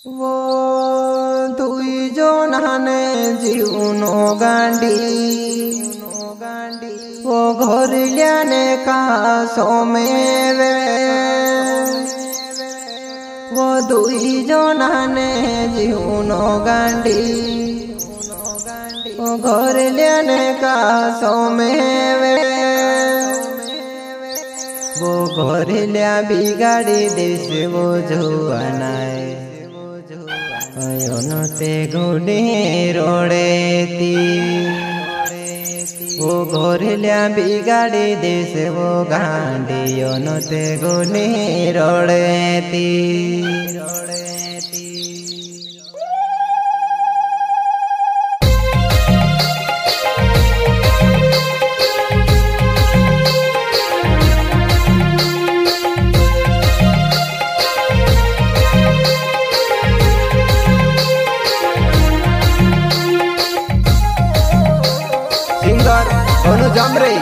वो दुई जोनाने जीवनो गांडी वो घर लियाने का सोमेवे वो दुई जोनाने जीवनो गांडी वो घर लियाने का सोमेवे वो घर लिया बिगाड़ी देश वो जुआनाए ते गुणे रोड़ेती वो घर लिया बिगाड़ी देश वो गांडी ते गुणे रोड़ेती सिंगर जमरे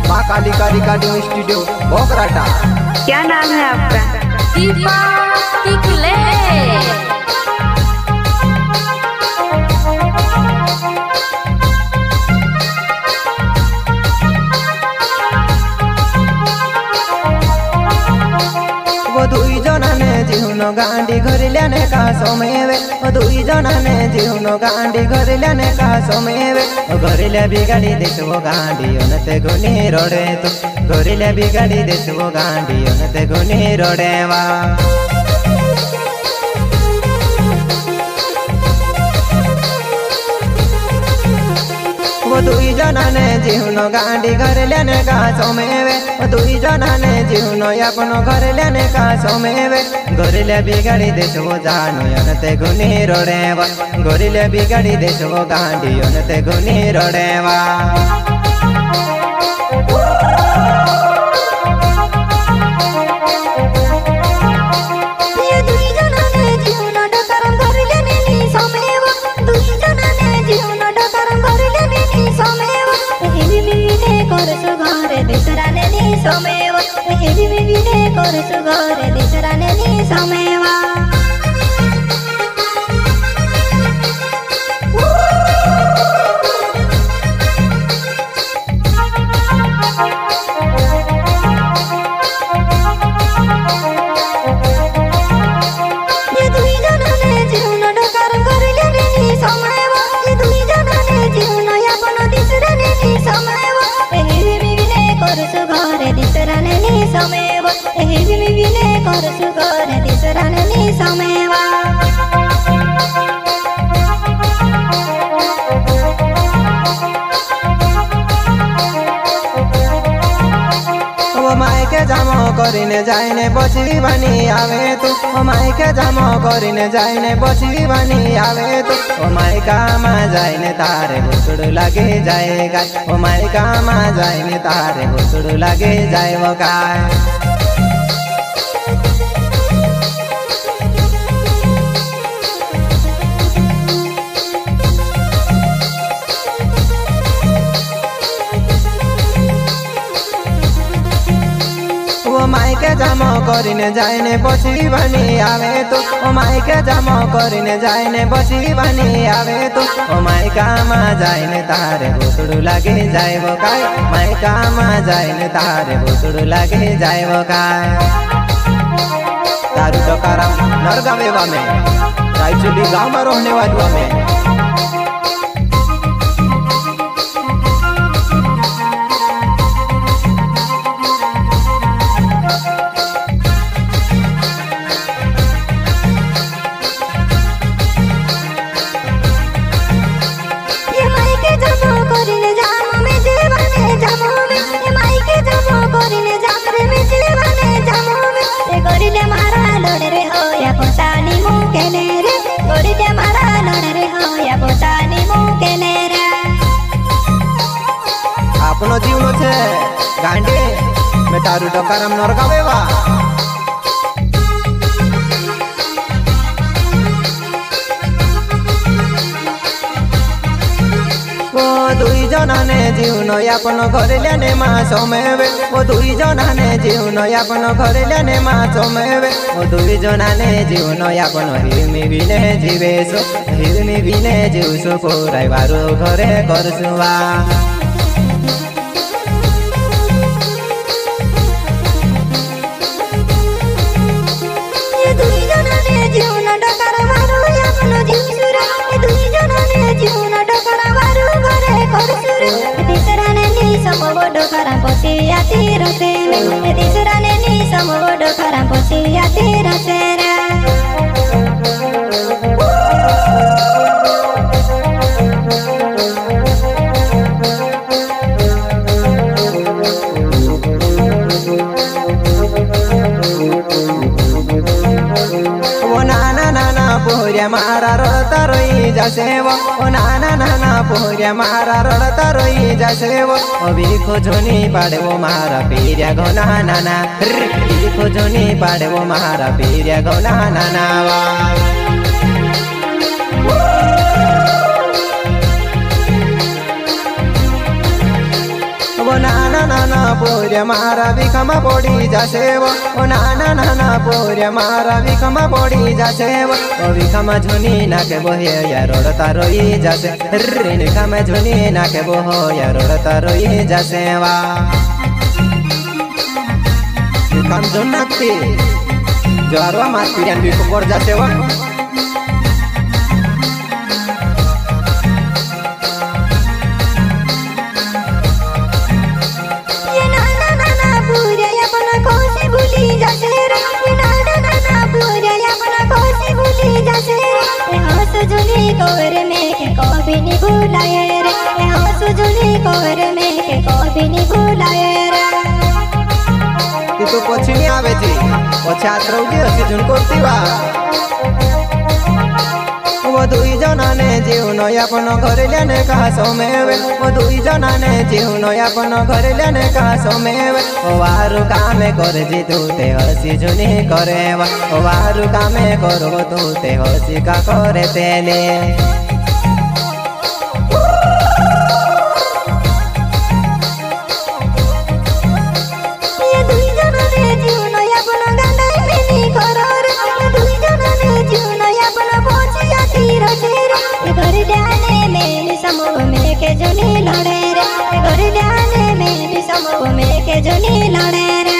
माँ कालिका रिकॉर्डिंग स्टूडियो बोकराटा। क्या नाम है आपका? दीपा टिकले। वो दुई जनाने जीवनो गांडी घर लियाने का सोमेवे वो दुई जनाने जीवनो गांडी घर लियाने का सोमेवे घर लिया बिगाड़ी देश वो गांडी ते गुनी रोड़े तो घर लिया बिगाड़ी देश वो गांडी ते गुनी रोड़े वा वो दुई जनाने जीवनो गांडी घर लेने का सोमेवे वो दुई जनाने जीवनो अपनो घर लेने का सोमेवे गोरिले बिगाड़ी देश वो जानो ते गुनी रोड़े वा गोरिले बिगाड़ी देश वो गांडी ते गुनी रोड़े वा सोमेवा एवी विने करसु घरे दिसराने नी सोमेवा ये दुई जनाने जीवन डकार करले नी सोमेवा ये दुई जनाने जीवन यापन दिसराने नी सोमेवा एवी विने करसु घरे दिसराने नी सोमेवा एवी विने करसु घरे दिसराने नी सोमेवा वो मायके जामो करीने जाइने बची बनी आवे तू वो मायके जामो करीने जाइने बची बनी आवे तू वो मायका मा जाइने तारे भुसुड़ लागे जाएगा वो मायका मा जाइने तारे भुसुड़ लागे जाए वो काय वो मायके जामो करीने जाइने बची बनी आवे तू वो मायके जामो करीने जाइने बची बनी आवे तू वो मायका मा जाइने तारे भुसुड़ लागे जाए वो काय मायका मा जाइने तारे भुसुड़ लागे जाए वो काय तारू टोकाराम नरगावेवा में रायचूली गाँव में रहने वालों में अपनो जीवन छे गांडी में तारू टोकाराम नरगावेवा वो दुई জনানে জীবন আপন করিলেনে মা সমেবে ও দুই জনানে জীবন আপন করিলেনে মা সমেবে ও দুই জনানে জীবন আপন হিরমি বিনে জীবেশ হিরমি বিনে জীবসু পুরাইবারু ঘরে করছুয়া जीवन डकर मारू अपन जीवसुर दुई जनाने जीवन डकर मारू घरे करसुर तीसराने नी समव डकरा पसी आती रसे तीसराने नी समव डकरा पसी आती रसे रे पोहऱ्या मारा रडता रोई जासेव ओ नाना नाना पोहऱ्या मारा रडता रोई जासेव ओ बिखो झोनी पाडेवो मारा पेऱ्या घोना नाना बिखो झोनी पाडेवो मारा पेऱ्या घोना नाना वा ओ नाना नाना पोहऱ्या मारा विखमा पड़ी जासेव ओ नाना नाना पोहऱ्या मारा विखमा पड़ी जासेव ओ विखमा झोनी नाके बोहे या रडता रोई जासे रे निखमा झोनी नाके बोहो या रडता रोई जासेवा विखम झोन नाकती ज्वारवा मात पिऱ्यान विखो पड जासेवा कोवर में के कभी नहीं भुलाए रे हंस जुली कोवर में के कभी नहीं भुलाए रे तू पछी नहीं आवे जी पछे हाथ रहुगी असी झुन करती बा वो दुई जनाने जीवन यापन करिलेने कहा समेवे वो दुई जनाने जीवन यापन करिलेने कहा समेवे ओ वारु कामे करे जी तू ते हसी झुनी करेवा ओ वारु कामे करबो तू ते हसी का करे तेले के जोनी लड़े रे घर जाने में भी समूह में के जोनी लड़े रे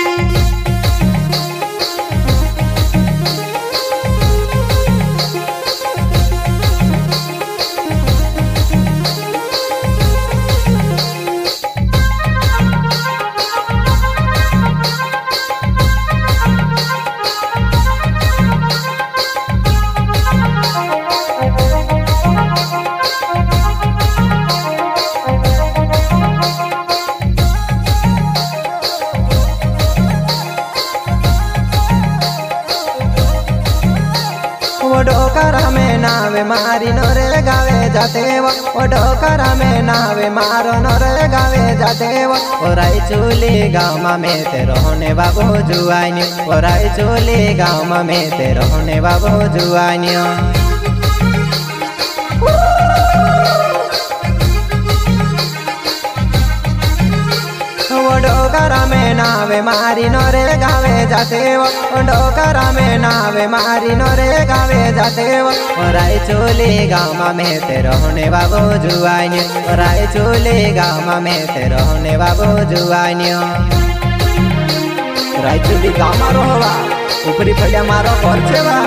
डोकरा में नावे मारी नरे गावे जाते वो डोकरा में नावे मारो नरे गावे जाते वो रायचूली गाँव में ते रहने बाबू जुआनी वो रायचूली गाँव में ते रहने बाबू जुआनी डोकरा में नावे मारी नरे गावे जाते वो डोकरा में नावे मारी नरे गावे जाते वो रायचूली गाँव में ते रहने बाबू जुआनी रायचूली गाँव में ते रहने बाबू जुआनी रायचूली गाँव मारो हवा ऊपरी फलिया मारो करछे बा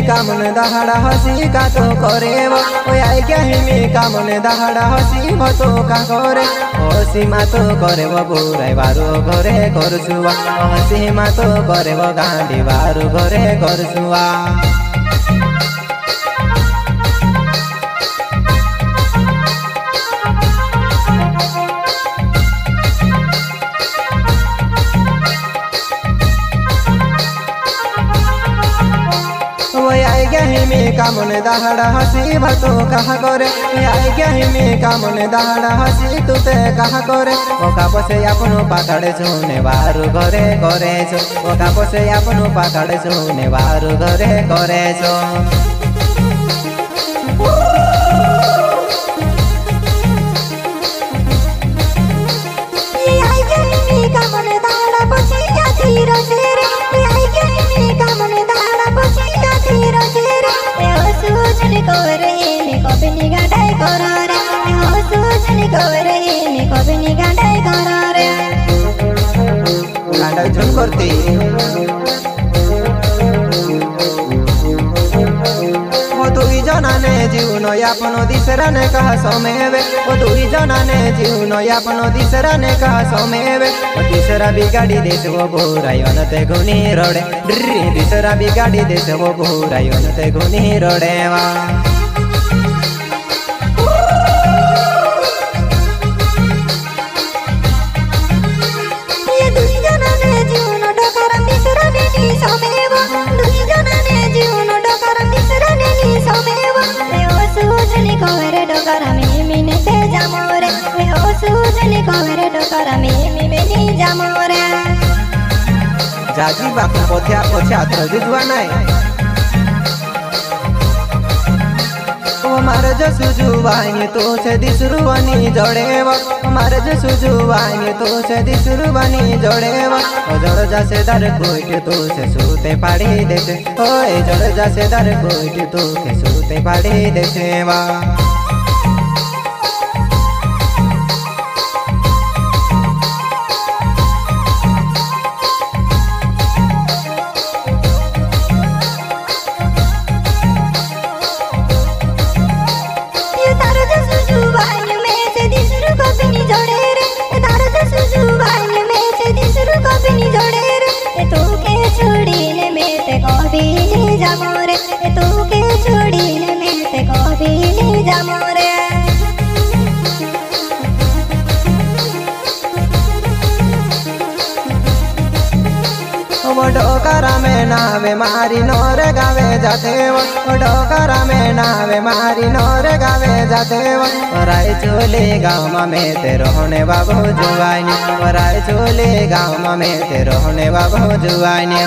कामन दहाड़ा हसी का तो करे वो आई क्या हिमी कामन दहाड़ा हसी तो का करे हसी मा तो करे वो बुराई बारू घरे करछुआ हसी मा तो करे वो गांडी बारू घरे करछुआ क्या ही में कामने दहाड़ा हसी भतो कहा करे आई क्या ही में कामने दहाड़ा हसी तू ते कहा करे ओका बसे आपनो पाखाड़े सुने बारू घरे करे छो ओका बसे आपनो पाखाड़े सुने बारू घरे करे छो झुम करती दुई जनाने जीवन यापन दिसराने कहा समेवे दुई जनाने जीवन यापन दिसराने कहा समेवे दिसरा बिगाड़ी देश वो भोरायन ते गुनी रोडे दिसरा बिगाड़ी देश वो भोरायन ते गुनी रोडे वा जाजी बापू पोथ्या पोथ्या थोड़ी दुआ नहीं ओ मारे जो सुजुवानी तो से दिसरुवानी जोड़ेवा मारे जो सुजुवानी तो से दिसरुवानी जोड़ेवा ओ जड़ जासे दर कोइट तो से सूते पाड़ी देसे ओए जड़ जासे दर कोइट तो के सूते पाड़ी देसेवा डोकरा में नावे मारी नोर गावे जाते डोकरा में नावे मारी नोर गावे जाते राय चोले गाँव में ते रोहने बाबू जुआनी राय चोले गाँव में ते रोहने बाबू जुआनी